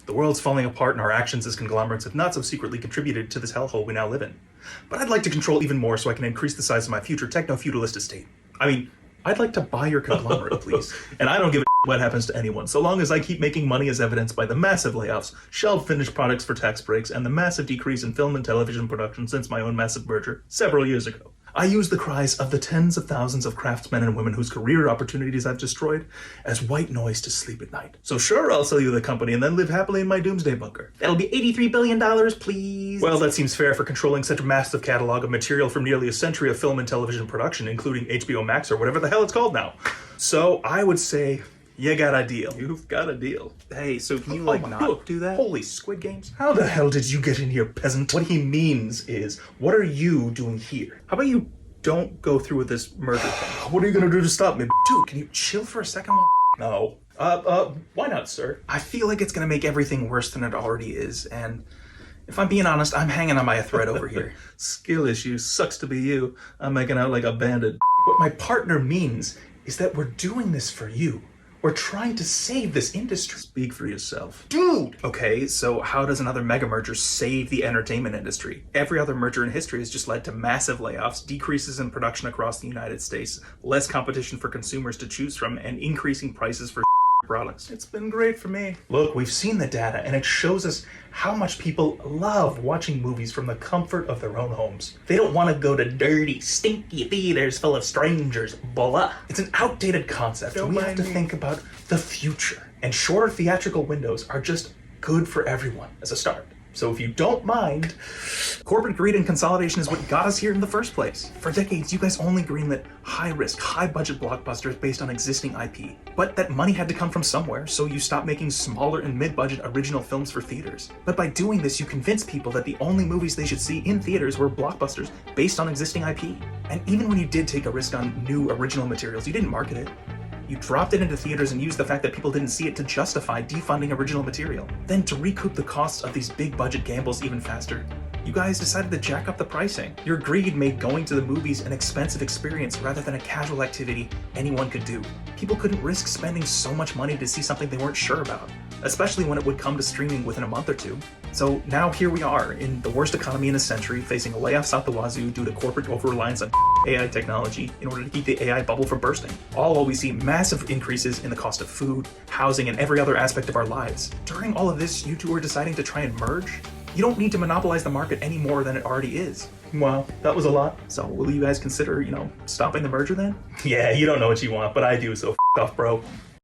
The world's falling apart and our actions as conglomerates have not so secretly contributed to this hellhole we now live in. But I'd like to control even more so I can increase the size of my future techno-feudalist estate. I mean, I'd like to buy your conglomerate, please. And I don't give a what happens to anyone, so long as I keep making money as evidenced by the massive layoffs, shelved finished products for tax breaks, and the massive decrease in film and television production since my own massive merger several years ago. I use the cries of the tens of thousands of craftsmen and women whose career opportunities I've destroyed as white noise to sleep at night. So sure, I'll sell you the company and then live happily in my doomsday bunker. That'll be $83 billion, please. Well, that seems fair for controlling such a massive catalog of material from nearly a century of film and television production, including HBO Max or whatever the hell it's called now. So I would say, you got a deal. You've got a deal. Hey, so can you, not do that? Holy Squid Games. How the hell did you get in here, peasant? What he means is, what are you doing here? How about you don't go through with this merger thing? What are you gonna do to stop me? Dude, can you chill for a second? No. Why not, sir? I feel like it's gonna make everything worse than it already is, and if I'm being honest, I'm hanging on by a thread over here. Skill issues. Sucks to be you. I'm making out like a bandit. What my partner means is that we're doing this for you. We're trying to save this industry. Speak for yourself. Dude! Okay, so how does another mega merger save the entertainment industry? Every other merger in history has just led to massive layoffs, decreases in production across the United States, less competition for consumers to choose from, and increasing prices for products. It's been great for me. Look, we've seen the data, and it shows us how much people love watching movies from the comfort of their own homes. They don't want to go to dirty, stinky theaters full of strangers. Blah. It's an outdated concept. We have to think about the future. And shorter theatrical windows are just good for everyone as a start. So if you don't mind, corporate greed and consolidation is what got us here in the first place. For decades, you guys only greenlit high-risk, high-budget blockbusters based on existing IP. But that money had to come from somewhere, so you stopped making smaller and mid-budget original films for theaters. But by doing this, you convinced people that the only movies they should see in theaters were blockbusters based on existing IP. And even when you did take a risk on new original materials, you didn't market it. You dropped it into theaters and used the fact that people didn't see it to justify defunding original material. Then to recoup the costs of these big budget gambles even faster, you guys decided to jack up the pricing. Your greed made going to the movies an expensive experience rather than a casual activity anyone could do. People couldn't risk spending so much money to see something they weren't sure about, especially when it would come to streaming within a month or two. So now here we are, in the worst economy in a century, facing layoffs out the wazoo due to corporate over-reliance on AI technology in order to keep the AI bubble from bursting. All while we see massive increases in the cost of food, housing, and every other aspect of our lives. During all of this, you two are deciding to try and merge? You don't need to monopolize the market any more than it already is. Wow, that was a lot. So will you guys consider, stopping the merger then? Yeah, you don't know what you want, but I do, so f*** off, bro.